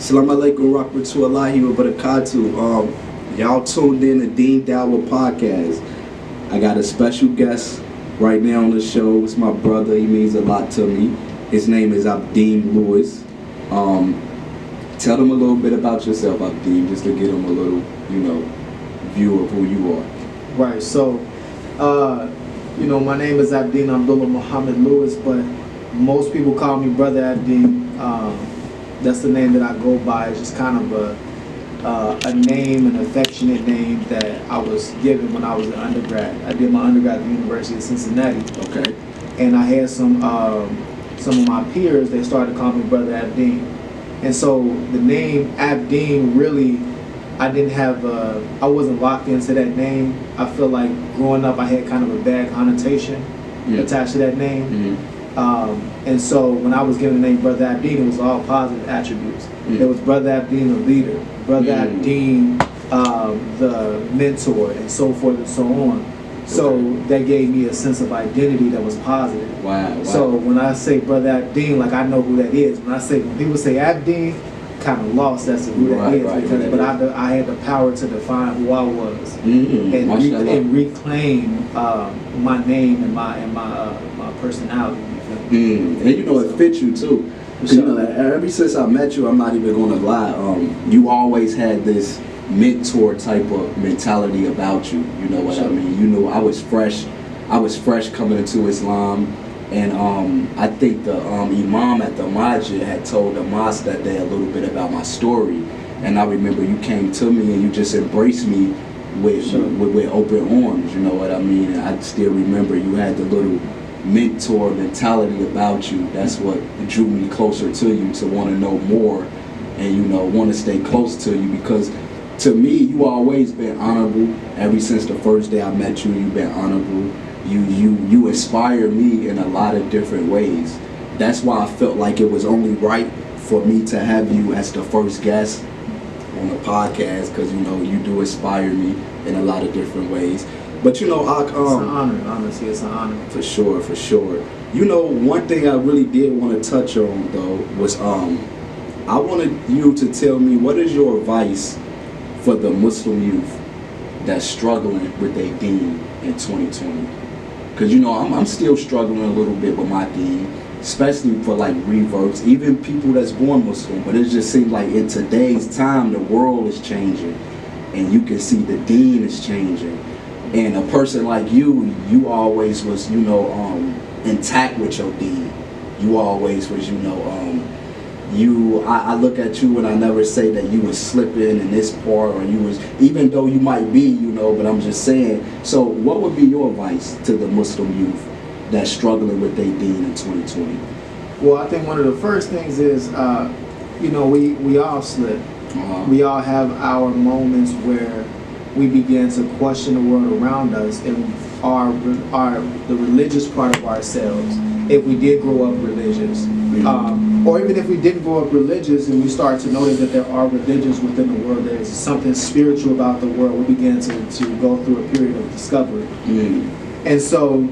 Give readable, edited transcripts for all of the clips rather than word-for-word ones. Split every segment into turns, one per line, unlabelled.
Assalamu alaikum rahmatullahi wa barakatuh. Y'all tuned in to Deen Dawah podcast. I got a special guest right now on the show. It's my brother. He means a lot to me. His name is Deen Lewis. Tell them a little bit about yourself, Deen, just to get them a little, view of who you are.
Right. So, my name is Deen Abdullah Muhammad Lewis, but most people call me Brother Deen. That's the name that I go by. It's just kind of a name, an affectionate name that I was given when I was an undergrad. I did my undergrad at the University of Cincinnati.
Okay.
And I had some of my peers, they started calling me Brother Abdeen. And so the name Abdeen really, I wasn't locked into that name. I feel like growing up I had kind of a bad connotation attached to that name.
Mm-hmm.
And so when I was given the name Brother Abdeen, it was all positive attributes. It was Brother Abdeen, the leader, Brother Abdeen, the mentor, and so forth and so on. So that gave me a sense of identity that was positive.
Wow.
So when I say Brother Abdeen, like I know who that is. When people say Abdeen, kind of lost as to who that is. But I had the power to define who I was and reclaim my name and my personality.
And it fits you too. Ever since I met you, I'm not even gonna lie. You always had this mentor type of mentality about you. You know what I mean? I was fresh. Coming into Islam, and I think the Imam at the Masjid had told the mosque that day a little bit about my story, and I remember you came to me and you just embraced me with open arms. You know what I mean? And I still remember you had the little mentor mentality about you. That's what drew me closer to you, to want to know more and want to stay close to you, because to me you always been honorable. Ever since the first day I met you, you've been honorable. You inspire me in a lot of different ways. That's why I felt like it was only right for me to have you as the first guest on the podcast, because you do inspire me in a lot of different ways. But
it's an honor, honestly, it's an honor.
For sure. One thing I really did want to touch on though was I wanted you to tell me, what is your advice for the Muslim youth that's struggling with their deen in 2020? Because I'm still struggling a little bit with my deen, especially for like reverts, even people that's born Muslim. But it just seems like in today's time the world is changing, and you can see the deen is changing. And a person like you always was, intact with your deen. You always was, I look at you and I never say that you was slipping in this part, or you was, even though you might be, but I'm just saying. So what would be your advice to the Muslim youth that's struggling with their deen in 2020?
Well, I think one of the first things is, we all slip. We all have our moments where we begin to question the world around us and the religious part of ourselves, if we did grow up religious. Or even if we didn't grow up religious and we start to notice that there are religions within the world, there's something spiritual about the world, we begin to go through a period of discovery. And so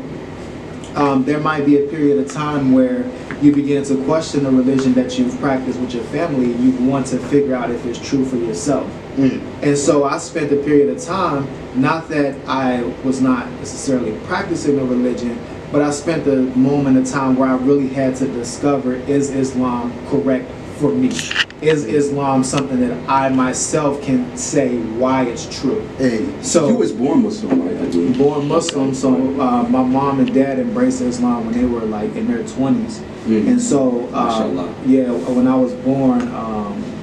there might be a period of time where you begin to question the religion that you've practiced with your family. You want to figure out if it's true for yourself. And so I spent a period of time, not that I was not necessarily practicing a religion, but I spent the moment of time where I really had to discover, is Islam correct for me? Is Islam something that I myself can say why it's true?
So you was born Muslim, right?
Born Muslim, so my mom and dad embraced Islam when they were like in their 20s. And so, when I was born,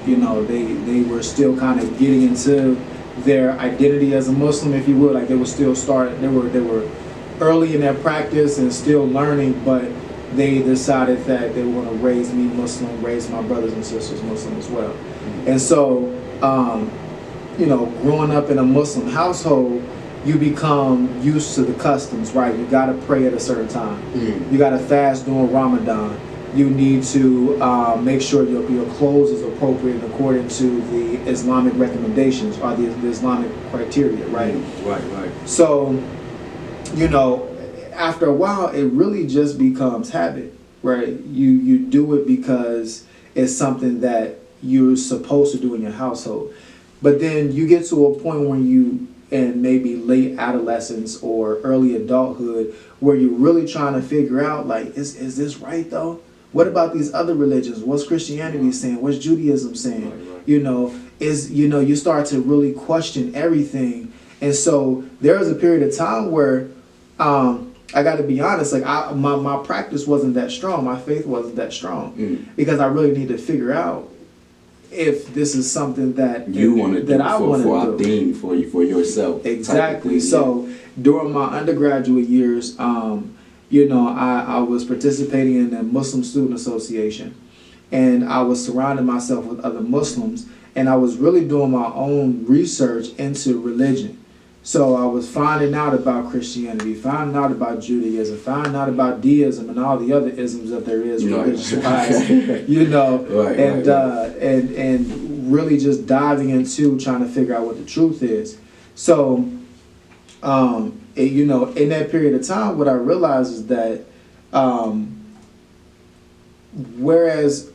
they were still kind of getting into their identity as a Muslim, if you would. Like they were still they were early in their practice and still learning, but they decided that they want to raise me Muslim, raise my brothers and sisters Muslim as well. And so, growing up in a Muslim household, you become used to the customs, right? You got to pray at a certain time. You got to fast during Ramadan. You need to make sure your clothes is appropriate according to the Islamic recommendations or the Islamic criteria, right?
Right.
So, after a while, it really just becomes habit, right? You do it because it's something that you're supposed to do in your household. But then you get to a point when you, in maybe late adolescence or early adulthood, where you're really trying to figure out, like, is this right though? What about these other religions? What's Christianity saying? What's Judaism saying?
Right.
You start to really question everything. And so there was a period of time where I got to be honest, like my practice wasn't that strong, my faith wasn't that strong, because I really need to figure out if this is something that
you want to do,
that I want to do
Deen, for yourself.
Exactly. So during my undergraduate years, I was participating in the Muslim Student Association, and I was surrounding myself with other Muslims, and I was really doing my own research into religion. So I was finding out about Christianity, finding out about Judaism, finding out about deism and all the other isms that there is religious-wise, and really just diving into trying to figure out what the truth is. So, in that period of time, what I realized is that whereas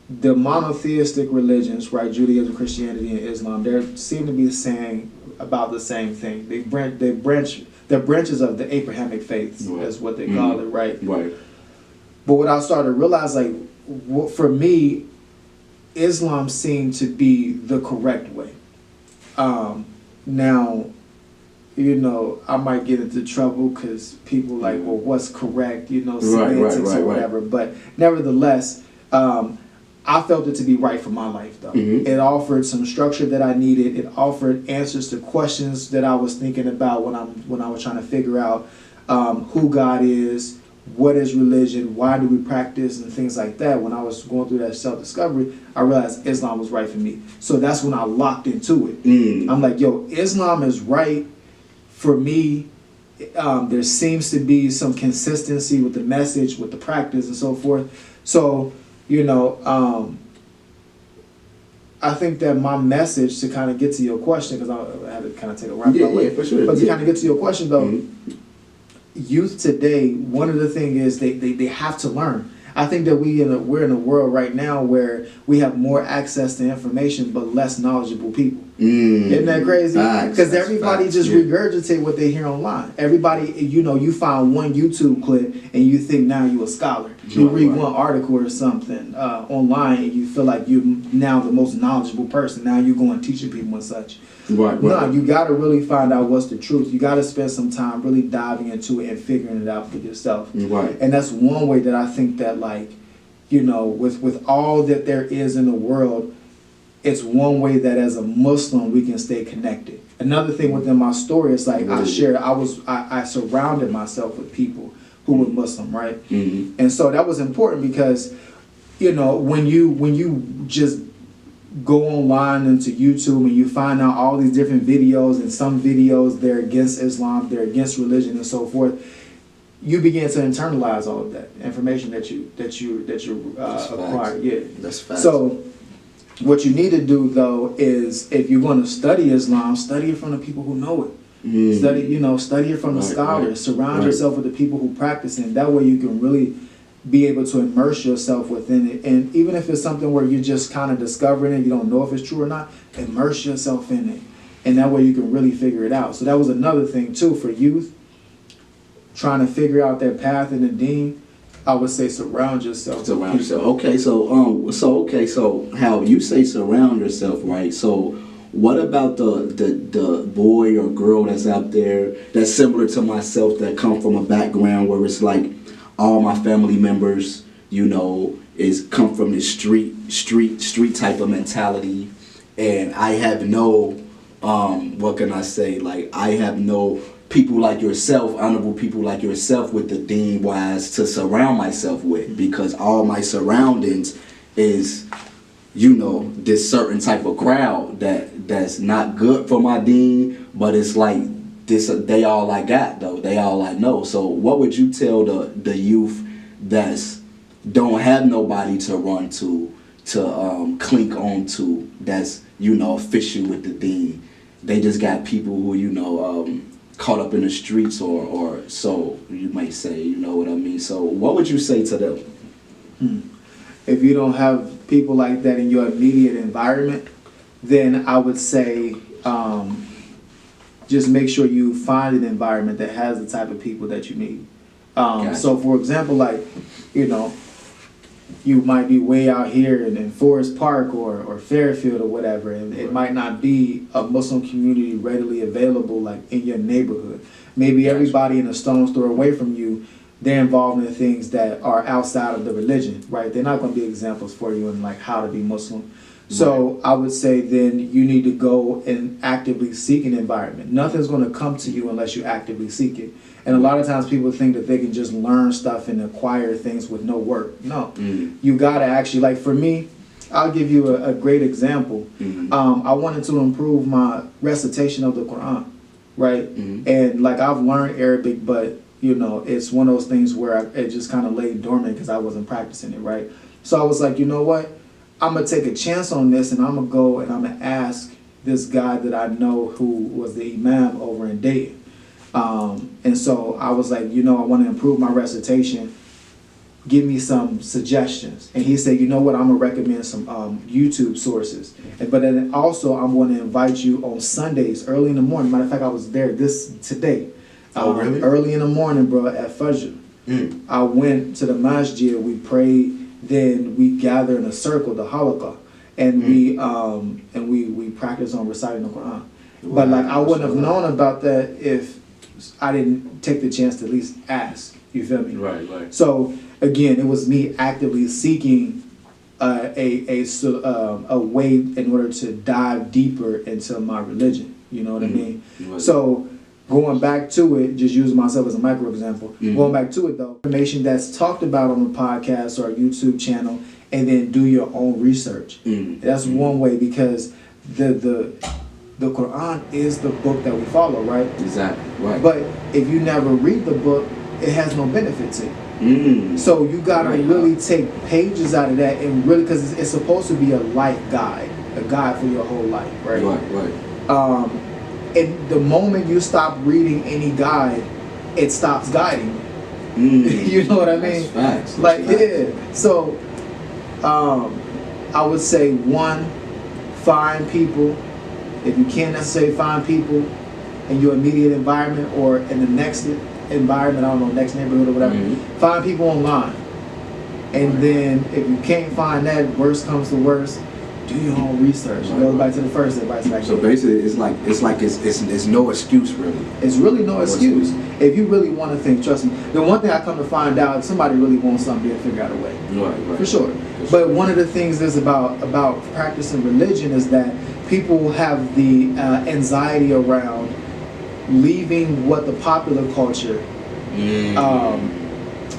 the monotheistic religions, right, Judaism, Christianity, and Islam, they seem to be saying about the same thing. They're branches of the Abrahamic faiths, is what they call it, right?
Right.
But what I started to realize, like, for me, Islam seemed to be the correct way. Now, I might get into trouble because people like, well, what's correct? Semantics or whatever. But nevertheless, I felt it to be right for my life, though. It offered some structure that I needed. It offered answers to questions that I was thinking about when I was trying to figure out who God is, what is religion, why do we practice, and things like that. When I was going through that self-discovery, I realized Islam was right for me. So that's when I locked into it. I'm like, yo, Islam is right for me. There seems to be some consistency with the message, with the practice, and so forth. So, I think that my message, to kind of get to your question, because I had to kind of take a wrap up.
For sure.
But to kind of get to your question, though, youth today, one of the things is they have to learn. I think that we're in a world right now where we have more access to information but less knowledgeable people. Isn't that crazy? Because everybody just regurgitate what they hear online. Everybody, you find one YouTube clip and you think now you're a scholar. You read one article or something online and you feel like you're now the most knowledgeable person. Now you're going teaching people and such. No, you got to really find out what's the truth. You got to spend some time really diving into it and figuring it out for yourself. And that's one way that I think that, like, with all that there is in the world, it's one way that as a Muslim we can stay connected. Another thing within my story is, like, I surrounded myself with people who were Muslim, right? And so that was important because, when you just go online into YouTube and you find out all these different videos, and some videos they're against Islam, they're against religion, and so forth, you begin to internalize all of that information that you acquired. Yeah,
that's facts.
So what you need to do, though, is if you're going to study Islam, study it from the people who know it. Study it from the scholars. Surround yourself with the people who practice it. That way you can really be able to immerse yourself within it. And even if it's something where you're just kind of discovering it, you don't know if it's true or not, immerse yourself in it. And that way you can really figure it out. So that was another thing, too, for youth, trying to figure out their path in the Deen. I would say surround yourself.
Okay, so how you say surround yourself, right? So what about the boy or girl that's out there that's similar to myself, that come from a background where it's like all my family members, come from this street type of mentality, and I have no what can I say? Like, I have no people like yourself, honorable people like yourself with the Deen wise to surround myself with, because all my surroundings is, this certain type of crowd that's not good for my Deen, but it's like this, they all I got though, they all I know. So what would you tell the youth that's don't have nobody to run to clink on to, that's official with the Deen? They just got people who caught up in the streets, or so you might say, you know what I mean? So what would you say to them?
if you don't have people like that in your immediate environment, then I would say just make sure you find an environment that has the type of people that you need.
Gotcha.
So for example, like, you know, you might be way out here in Forest Park or Fairfield or whatever, and it might not be a Muslim community readily available like in your neighborhood. Maybe everybody in a stone's throw away from you, they're involved in things that are outside of the religion, right? They're not going to be examples for you in like how to be Muslim. So I would say then you need to go and actively seek an environment. Nothing's going to come to you unless you actively seek it. And a lot of times people think that they can just learn stuff and acquire things with no work. No, you got to actually, like for me, I'll give you a great example. I wanted to improve my recitation of the Quran, right? And like I've learned Arabic, but you know, it's one of those things where it just kind of laid dormant because I wasn't practicing it, right? So I was like, you know what? I'm going to take a chance on this, and I'm going to go and I'm going to ask this guy that I know who was the imam over in Dayton. And so I was like, you know, I want to improve my recitation. Give me some suggestions. And he said, you know what, I'm going to recommend some YouTube sources. But then also I'm going to invite you on Sundays early in the morning. Matter of fact, I was there today.
Really?
Early in the morning, bro, at Fajr. I went to the masjid, we prayed, then we gather in a circle, the halaqah, and we practice on reciting the Quran. But like I wouldn't have known about that if I didn't take the chance to at least ask. You feel me?
Right.
So again, it was me actively seeking a way in order to dive deeper into my religion. You know what I mean? So going back to it, just using myself as a micro example, going back to it though, information that's talked about on the podcast or YouTube channel, and then do your own research. That's one way, because the Quran is the book that we follow, right?
Exactly. Right.
But if you never read the book, it has no benefit to you. So you gotta really take pages out of that and really, because it's supposed to be a life guide, a guide for your whole life, right?
Right.
And the moment you stop reading any guide, it stops guiding you. You know what I mean?
That's facts.
Like, yeah. So, I would say one, find people. If you can't necessarily find people in your immediate environment or in the next environment, I don't know, next neighborhood or whatever, find people online. And then if you can't find that, worst comes to worst, do your own research. Go back to the first advice.
So basically, it's no excuse really.
It's really no excuse. If you really want to think, trust me. The one thing I come to find out, if somebody really wants something, they'll figure out a way.
Right.
For sure. But one of the things is about practicing religion is that people have the anxiety around leaving what the popular culture,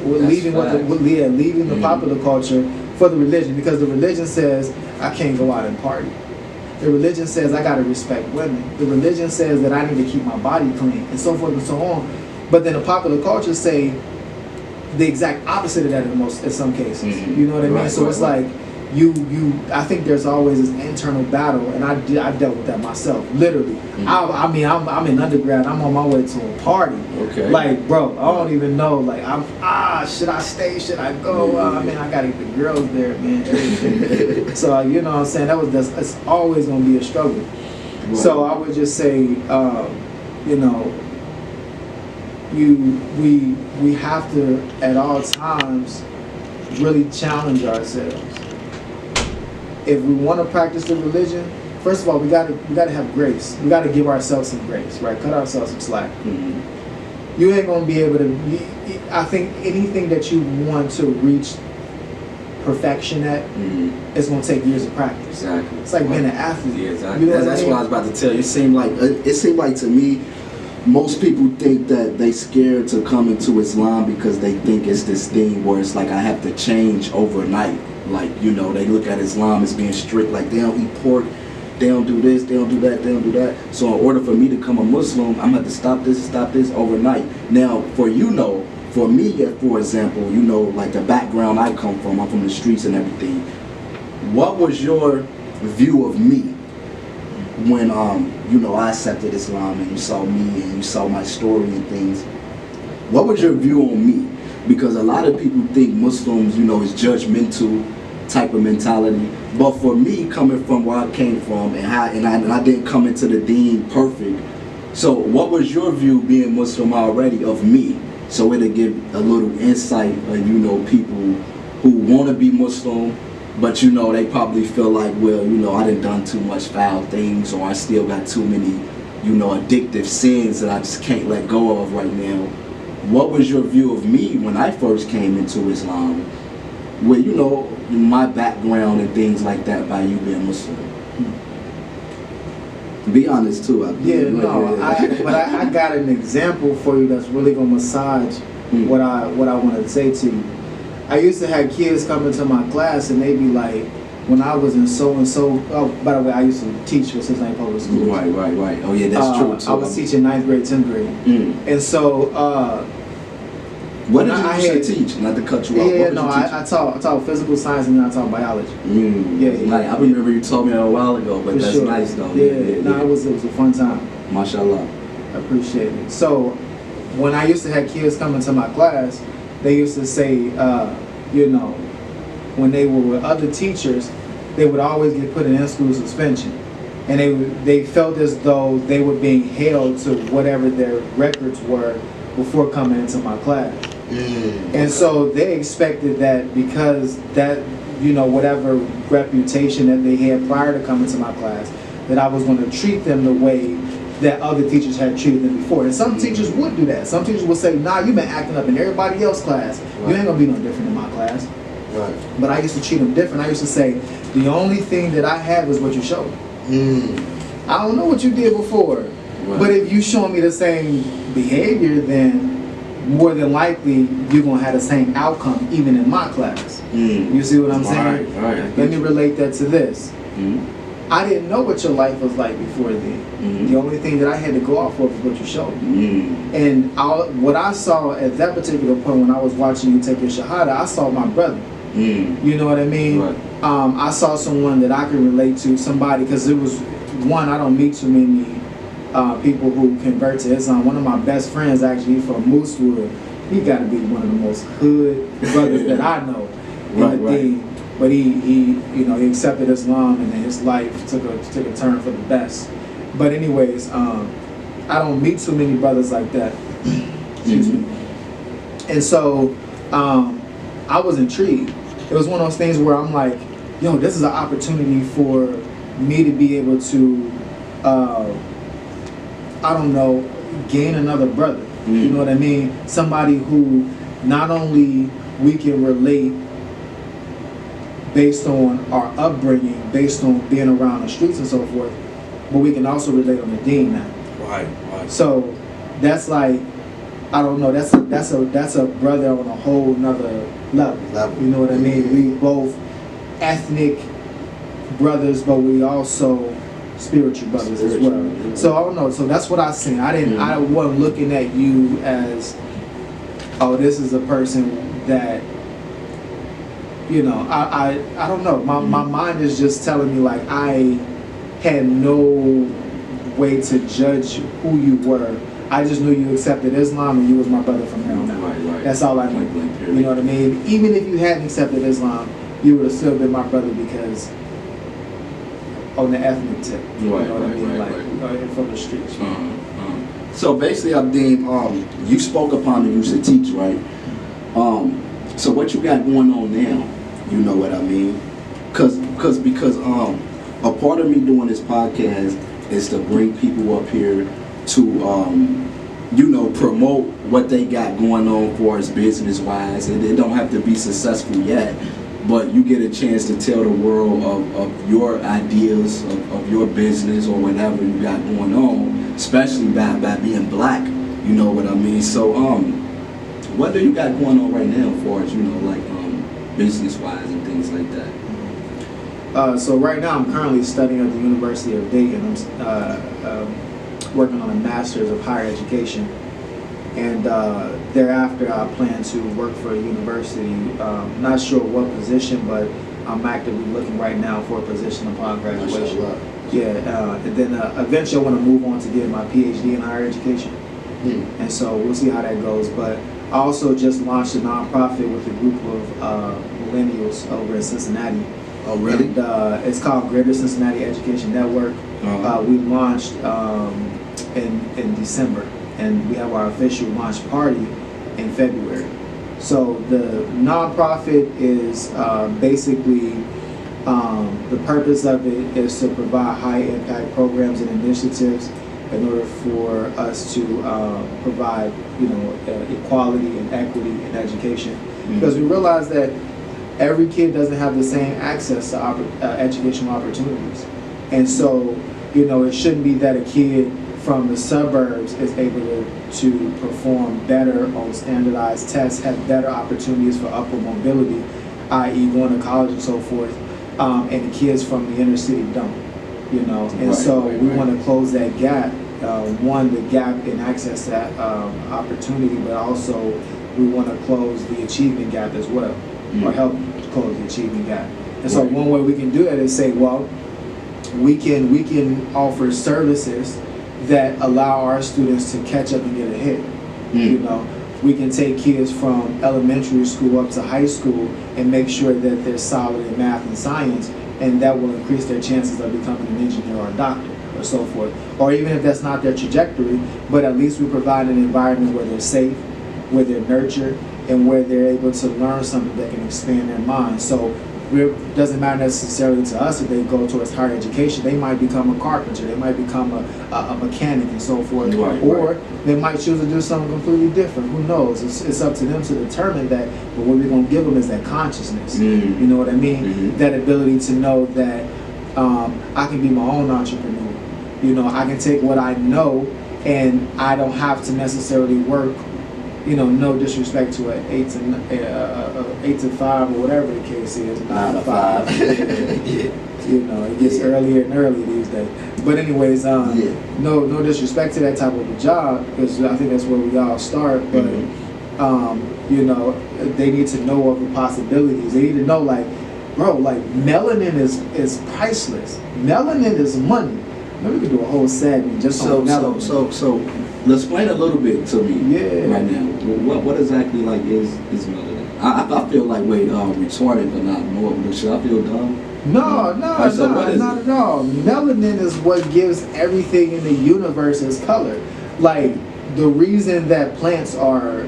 leaving the popular culture for the religion, because the religion says I can't go out and party. The religion says I gotta respect women. The religion says that I need to keep my body clean, and so forth and so on. But then the popular culture say the exact opposite of that in some cases. You know what I mean? So it's like I think there's always this internal battle, and I dealt with that myself, literally. I mean, I'm in undergrad, I'm on my way to a party. Okay. Like, bro, I don't even know, like, should I stay, should I go? I mean, I gotta get the girls there, man. So, you know what I'm saying, it's always gonna be a struggle. Right. So I would just say, you know, we have to, at all times, really challenge ourselves. If we want to practice the religion, first of all, we gotta have grace. We gotta give ourselves some grace, right? Cut ourselves some slack. You ain't gonna be able to. I think anything that you want to reach perfection at, it's gonna take years of practice.
Exactly.
It's like being an athlete.
Yeah, exactly.
You know
That's what I was about to tell you. It seemed like to me, most people think that they scared to come into Islam because they think it's this thing where it's like I have to change overnight. Like, you know, they look at Islam as being strict, like they don't eat pork, they don't do this, they don't do that, they don't do that. So in order for me to become a Muslim, I'm going to have to stop this overnight. Now, for me, for example, you know, like the background I come from, I'm from the streets and everything. What was your view of me when, you know, I accepted Islam and you saw me and you saw my story and things? What was your view on me? Because a lot of people think Muslims, you know, is judgmental type of mentality. But for me, coming from where I came from, and I didn't come into the Deen perfect. So what was your view, being Muslim already, of me? So it'll give a little insight of, you know, people who want to be Muslim, but, you know, they probably feel like, well, you know, I done too much foul things, or I still got too many, you know, addictive sins that I just can't let go of right now. What was your view of me when I first came into Islam, with, you know, my background and things like that, by you being Muslim? Be honest too.
But I got an example for you that's really gonna massage what I want to say to you. I used to have kids come into my class and they be like, when I was in so and so. Oh, by the way, I used to teach with Cincinnati Public Schools.
Right. Oh yeah, that's true too.
I was teaching 9th grade, 10th grade, and so.
What did you used to teach? Not to cut you off.
I taught physical science and then I taught biology.
I remember you told me that a while ago, but that's nice though.
It was a fun time.
MashaAllah.
I appreciate it. So when I used to have kids come into my class, they used to say, you know, when they were with other teachers, they would always get put in in-school suspension, and they felt as though they were being held to whatever their records were before coming into my class. And so they expected that because that, you know, whatever reputation that they had prior to coming to my class, that I was going to treat them the way that other teachers had treated them before. And some teachers would do that. Some teachers would say, nah, you've been acting up in everybody else's class. Right. You ain't going to be no different in my class.
Right.
But I used to treat them different. I used to say, the only thing that I have is what you showed me. I don't know what you did before. Right. But if you show me the same behavior, then more than likely you're going to have the same outcome even in my class. You see what I'm saying?
All right.
Let me relate that to this. I didn't know what your life was like before then. The only thing that I had to go off of was what you showed me. And what I saw at that particular point when I was watching you take your Shahada, I saw my brother. You know what I mean?
Right.
I saw someone that I can relate to, somebody, because it was one, I don't meet too many people who convert to Islam. One of my best friends, actually, from Moosewood, he got to be one of the most hood brothers that I know.
Right.
But he accepted Islam, and then his life took a turn for the best. But anyways, I don't meet too many brothers like that. Excuse me. And so I was intrigued. It was one of those things where I'm like, yo, this is an opportunity for me to be able to, gain another brother. You know what I mean? Somebody who not only we can relate based on our upbringing, based on being around the streets and so forth, but we can also relate on the Deen now.
Right.
So that's like, I don't know, that's a brother on a whole nother level. You know what I mean? We both ethnic brothers, but we also spiritual brothers as well. Yeah. So I don't know. So that's what I seen. I wasn't looking at you as, oh, this is a person that, you know, I don't know. My mind is just telling me, like, I had no way to judge who you were. I just knew you accepted Islam and you was my brother from there on out. Right. That's all I knew. You know what I mean? Even if you hadn't accepted Islam, you would have still been my brother because on the ethnic tip. You know what I mean? Like from the streets.
So basically, Abdeen, you spoke upon the use of teach, right? So what you got going on now? You know what I mean? Because a part of me doing this podcast is to bring people up here to promote what they got going on for us business wise, and they don't have to be successful yet, but you get a chance to tell the world of your ideas of your business or whatever you got going on, especially by being black. You know what I mean? So what do you got going on right now for us, business wise and things like that?
So right now I'm currently studying at the University of Dayton. I'm working on a master's of higher education, and thereafter I plan to work for a university. Not sure what position, but I'm actively looking right now for a position upon graduation. And then eventually I want to move on to get my PhD in higher education. And so we'll see how that goes. But I also just launched a nonprofit with a group of millennials over in Cincinnati.
Oh, really?
And, it's called Greater Cincinnati Education Network. We launched in December, and we have our official launch party in February. So the nonprofit is basically the purpose of it is to provide high impact programs and initiatives in order for us to provide, equality and equity in education, because we realize that every kid doesn't have the same access to educational opportunities, and so it shouldn't be that a kid from the suburbs is able to perform better on standardized tests, have better opportunities for upward mobility, i.e. going to college and so forth, and the kids from the inner city don't. And so we want to close that gap. One, the gap in access to that opportunity, but also we want to close the achievement gap as well, or help close the achievement gap. And so one way we can do that is say, well, we can offer services that allow our students to catch up and get ahead. We can take kids from elementary school up to high school and make sure that they're solid in math and science, and that will increase their chances of becoming an engineer or a doctor or so forth. Or even if that's not their trajectory, but at least we provide an environment where they're safe, where they're nurtured, and where they're able to learn something that can expand their mind. So it doesn't matter necessarily to us if they go towards higher education. They might become a carpenter, they might become a mechanic and so forth, or they might choose to do something completely different. Who knows? It's up to them to determine that, but what we're going to give them is that consciousness. You know what I mean? That ability to know that I can be my own entrepreneur. I can take what I know, and I don't have to necessarily work, no disrespect to an 8 to 5 or whatever the case is, 9 to 5. It gets earlier and earlier these days. But anyways, no disrespect to that type of a job, because I think that's where we all start. But they need to know of the possibilities. They need to know, like, bro, like melanin is priceless. Melanin is money. Maybe we could do a whole segment just on melanin. So let's explain a little bit to me right now. What exactly is melanin? I feel like retarded, but not more. Should I feel dumb? No, not at all. Melanin is what gives everything in the universe its color. Like, the reason that plants are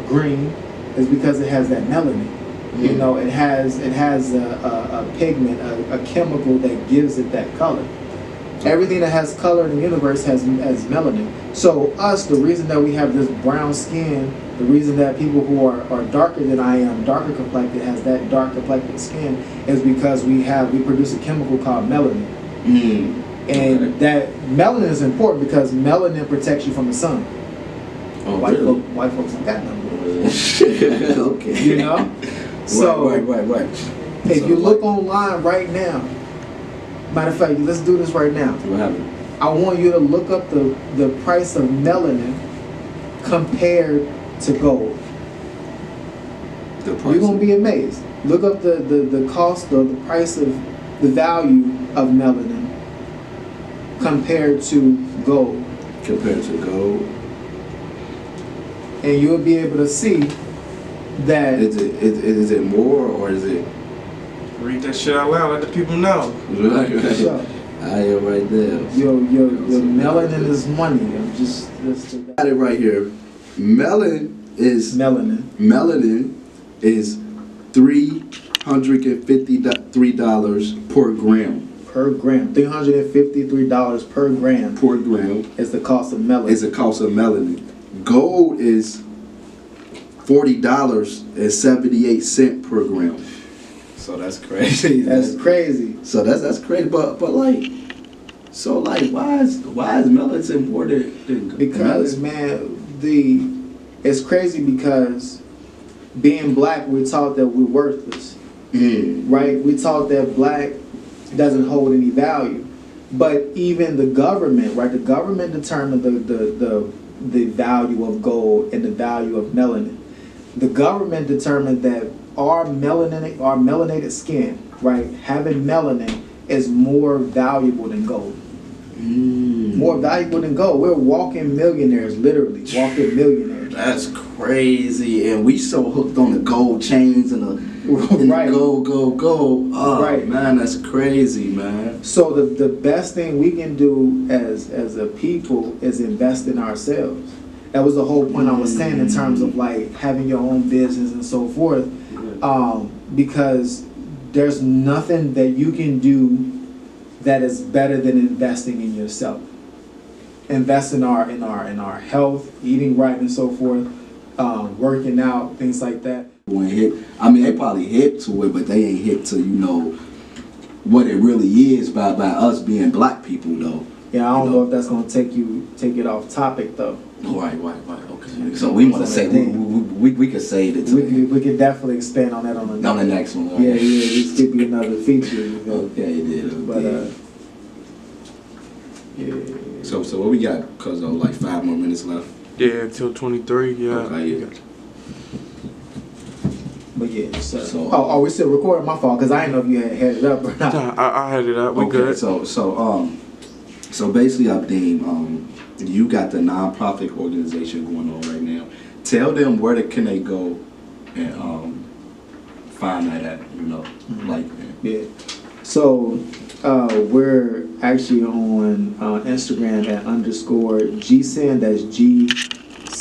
green is because it has that melanin. It has a pigment, a chemical that gives it that color. Everything that has color in the universe has melanin. So the reason that we have this brown skin, the reason that people who are darker than I am, darker complected, has that dark complected skin, is because we produce a chemical called melanin. And that melanin is important because melanin protects you from the sun. White folks ain't got nothing. Okay. So if you look online right now, matter of fact, let's do this right now.
What happened?
I want you to look up the price of melanin compared to gold. You're going to be amazed. Look up the cost or the price of the value of melanin compared to gold. And you'll be able to see that...
Is it more, or is it...
Read that shit out loud, let the people know.
Right. I am right there.
Your melanin is money. I'm just
got it right here. Melanin is $353 per gram.
Per gram, $353 per gram.
Per gram
is the cost of melanin.
Gold is $40.78 per gram. So that's crazy.
That's crazy.
So that's crazy. But why is melanin important?
Because it's crazy because being black, we're taught that we're worthless. Right? We're taught that black doesn't hold any value. But even the government, right? The government determined the value of gold and the value of melanin. The government determined that our melanated skin, right, having melanin is more valuable than gold. More valuable than gold. We're walking millionaires, literally walking millionaires.
That's crazy. crazy, and we so hooked on the gold chains and the
Right.
gold. Oh
Right.
man, that's crazy, man.
So the best thing we can do as a people is invest in ourselves. That was the whole point I was saying in terms of like having your own business and so forth. Because there's nothing that you can do that is better than investing in yourself. Invest in our health, eating right and so forth, working out, things like that.
When hip, I mean, they probably hip to it, but they ain't hip to what it really is by us being black people though.
Yeah, I don't know if that's gonna take it off topic though.
Right. Okay. So we want to say we could say that too.
We could definitely expand on that on
the next one. Right?
Yeah. This could be another feature. You know?
Okay, then.
But yeah.
So what we got? Cause like 5 more minutes left.
Yeah, till 23. Yeah.
Okay, yeah.
But yeah, so we still recording? My fault, cause I didn't know if you had it up or not.
Nah, I had it up. We good.
So basically, Deen, you got the nonprofit organization going on right now. Tell them where can they go and find that at, like.
Yeah. So we're actually on Instagram at _GCEN. That's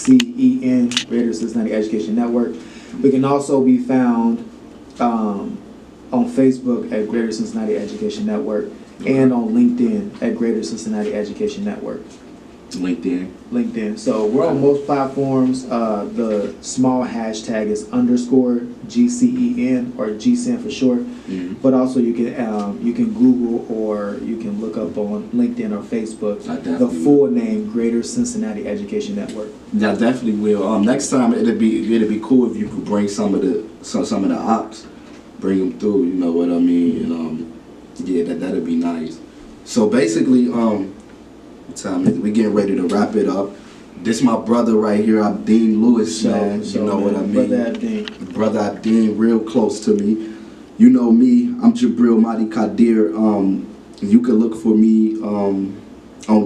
GCEN, Greater Cincinnati Education Network. We can also be found on Facebook at Greater Cincinnati Education Network and on LinkedIn at Greater Cincinnati Education Network. LinkedIn. So we're on most platforms. The small hashtag is _GCEN or GCEN for short.
Mm-hmm.
But also you can Google or you can look up on LinkedIn or Facebook the full name Greater Cincinnati Education Network.
Yeah, definitely will. Next time it'd be cool if you could bring some of the ops, bring them through. You know what I mean? And yeah, that'd be nice. So basically, we getting ready to wrap it up. This my brother right here, Deen Lewis, man. You know what I mean? Brother Deen, real close to me. You know me, I'm Jabril Mahdi Kadir. You can look for me on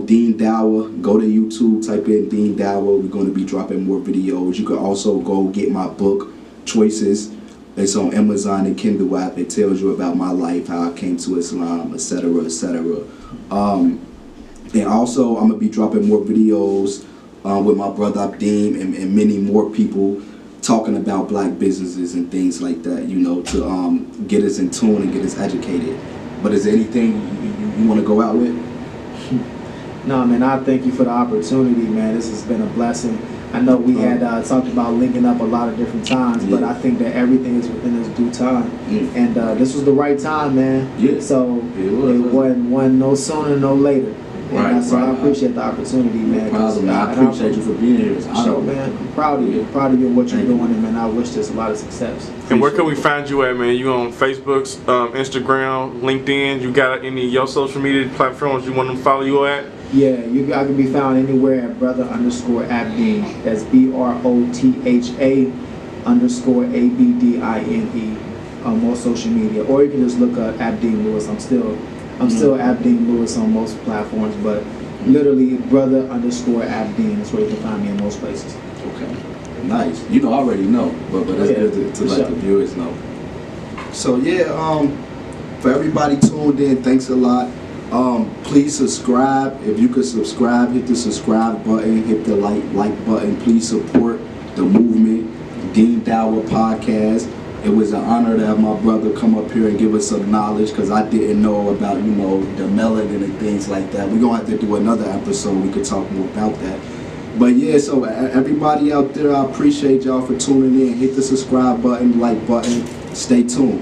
Deen Dawah. Go to YouTube, type in Deen Dawah. We're going to be dropping more videos. You can also go get my book, Choices. It's on Amazon and Kindle app. It tells you about my life, how I came to Islam, etc., etc. And also, I'm going to be dropping more videos with my brother Abdeem and many more people talking about black businesses and things like that, to get us in tune and get us educated. But is there anything you want to go out with?
No, man, I thank you for the opportunity, man. This has been a blessing. I know we had talked about linking up a lot of different times, but I think that everything is within its due time. And this was the right time, man.
Yeah.
So it wasn't no sooner, no later. And so I appreciate the opportunity, man.
I appreciate you for being here.
Sure, man. I'm proud of you. Proud of you and what you're doing, and man, I wish this a lot of success.
And where can we find you at, man? You on Facebook, Instagram, LinkedIn? You got any of your social media platforms you want them to follow you at?
Yeah, I can be found anywhere at brother_Abdeen. That's BROTHA_ABDINE on most social media. Or you can just look up Abdeen Lewis. I'm still Abdeen Lewis on most platforms, but literally brother_Abdeen is where you can find me in most places.
Okay, nice. I already know, but that's good to let the viewers know. So yeah, for everybody tuned in, thanks a lot. Please subscribe. If you could subscribe, hit the subscribe button, hit the like button. Please support the movement, Deen Dawah podcast. It was an honor to have my brother come up here and give us some knowledge, because I didn't know about, the melanin and things like that. We're going to have to do another episode. We could talk more about that. But yeah, so everybody out there, I appreciate y'all for tuning in. Hit the subscribe button, like button. Stay tuned.